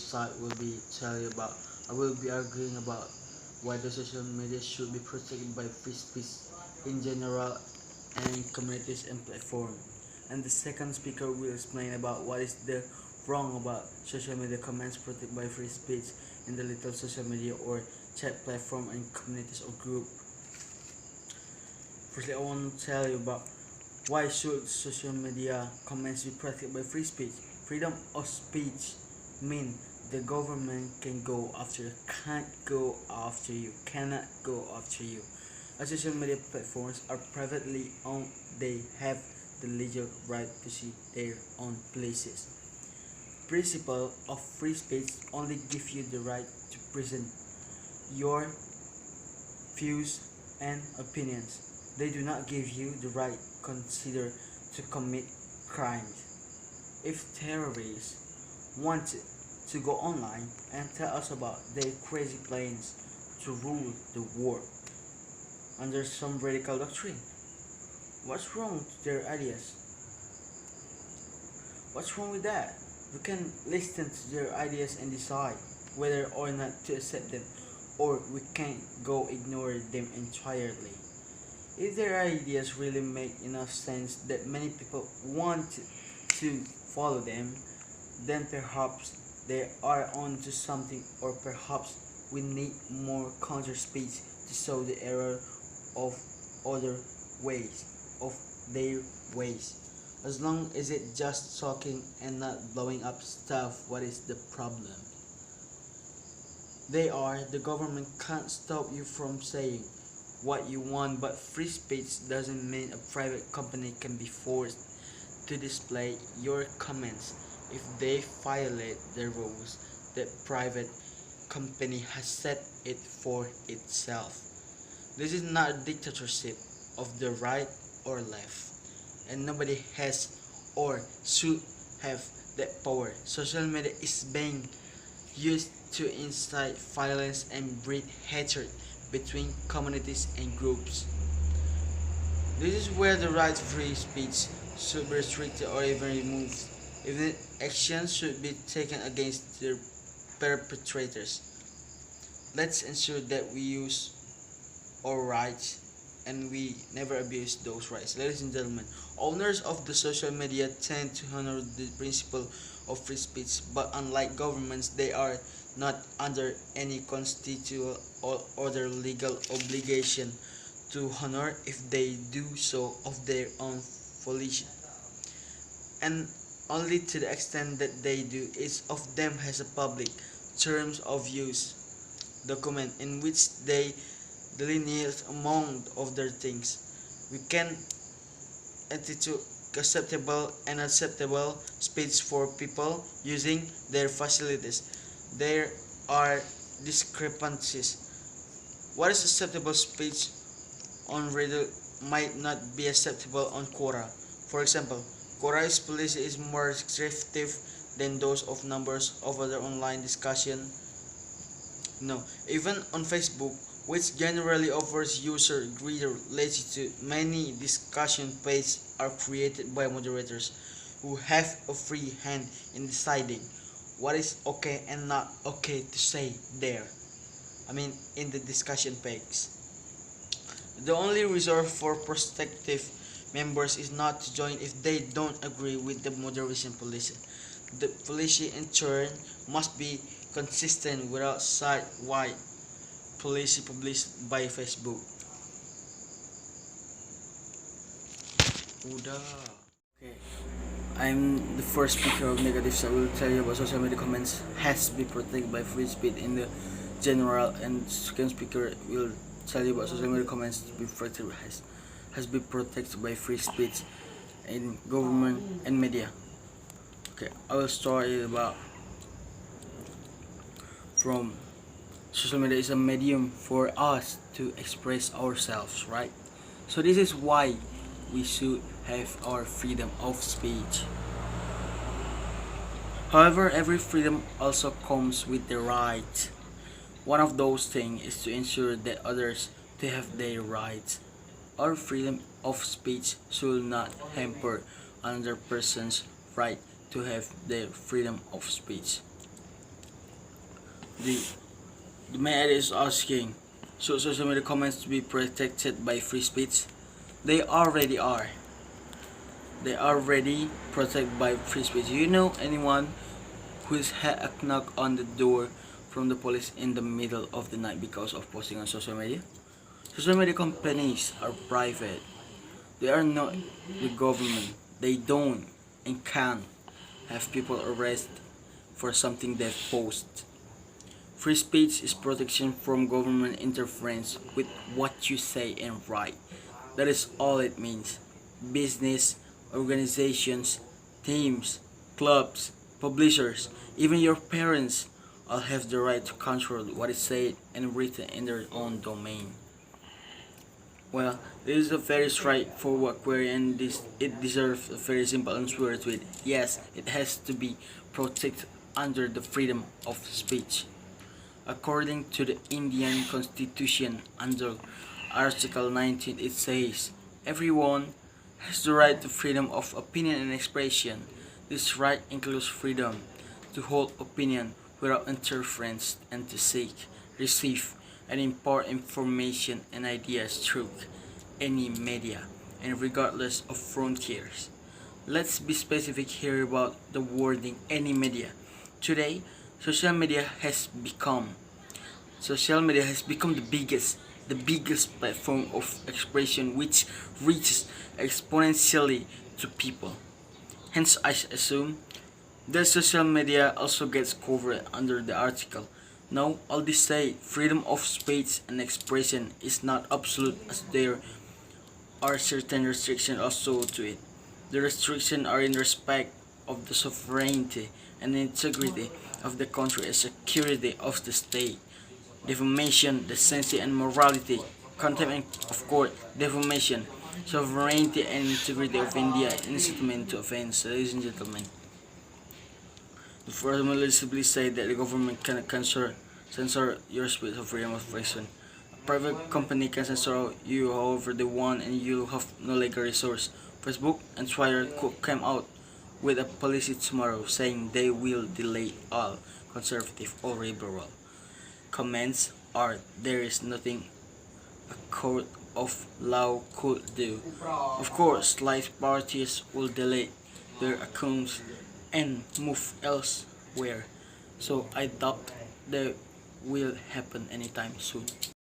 side will be tell you about. I will be arguing about why the social media should be protected by free speech in general and communities and platforms. And the second speaker will explain about what is the wrong about social media comments protected by free speech in the little social media or chat platform and communities or group. Firstly, I want to tell you about why should social media comments be protected by free speech. Freedom of speech mean the government can go after you, can't go after you, cannot go after you. As social media platforms are privately owned, they have the legal right to see their own places. Principle of free speech only give you the right to present your views and opinions. They do not give you the right consider to commit crimes. If terrorists wanted to go online and tell us about their crazy plans to rule the world under some radical doctrine, what's wrong with their ideas? What's wrong with that? We can listen to their ideas and decide whether or not to accept them, or we can go ignore them entirely. If their ideas really make enough sense that many people want to follow them, then perhaps they are onto something, or perhaps we need more counter speech to show the error of other ways, of their ways. As long as it just talking and not blowing up stuff, what is the problem? The government can't stop you from saying what you want, but free speech doesn't mean a private company can be forced to display your comments if they violate the rules that private company has set it for itself. This is not a dictatorship of the right or left, and nobody has or should have that power. Social media is being used to incite violence and breed hatred between communities and groups. This is where the right to free speech should be restricted or even removed. Even action should be taken against the perpetrators. Let's ensure that we use our rights and we never abuse those rights. Ladies and gentlemen, owners of the social media tend to honor the principle of free speech, but unlike governments, they are not under any constitutional or other legal obligation to honor if they do so of their own volition, and only to the extent that they do. Each of them has a public terms of use document in which they delineate among other things. We can attitude acceptable and unacceptable speech for people using their facilities. There are discrepancies. What is acceptable speech on radio might not be acceptable on Quora. For example, Quora's policy is more restrictive than those of numbers of other online discussion. No, even on Facebook, which generally offers user greater latitude, many discussion pages are created by moderators who have a free hand in deciding what is okay and not okay to say there. In the discussion page. The only resort for prospective members is not to join if they don't agree with the moderation policy. The policy in turn must be consistent without site-wide policy published by Facebook. Udah. Okay. I'm the first speaker of negatives. I will tell you about social media comments has to be protected by free speech in the general, and second speaker will tell you about social media comments to be protected has been protected by free speech in government and media. Okay, I will start about from social media is a medium for us to express ourselves, right? So this is why we should have our freedom of speech. However, every freedom also comes with the right. One of those things is to ensure that others to have their rights. Our freedom of speech should not hamper another person's right to have their freedom of speech. The the main idea is asking, should social media comments be protected by free speech? They already are. They are already protected by free speech. You know anyone who's had a knock on the door from the police in the middle of the night because of posting on social media? Social media companies are private. They are not the government. They don't and can't have people arrested for something they post. Free speech is protection from government interference with what you say and write. That is all it means. Business, organizations, teams, clubs, publishers, even your parents all have the right to control what is said and written in their own domain. Well, this is a very straightforward query and it deserves a very simple answer to it. Yes, it has to be protected under the freedom of speech. According to the Indian Constitution, under Article 19, it says, everyone has the right to freedom of opinion and expression. This right includes freedom to hold opinion without interference and to seek, receive, and impart information and ideas through any media and regardless of frontiers. Let's be specific here about the wording any media. Today, social media has become the biggest platform of expression which reaches exponentially to people. Hence I assume that social media also gets covered under the article. Now all this say freedom of speech and expression is not absolute as there are certain restrictions also to it. The restrictions are in respect of the sovereignty and integrity of the country and security of the state. Defamation, decency and morality, contempt of court, defamation, sovereignty and integrity of India, incitement to offense. Ladies and gentlemen, the formula simply say that the government can censor your speech of freedom of expression. A private company can censor you however they want and you have no legal resource. Facebook and Twitter could come out with a policy tomorrow saying they will delete all conservative or liberal comments are there is nothing a court of law could do. Of course, life parties will delete their accounts and move elsewhere. So I doubt that will happen anytime soon.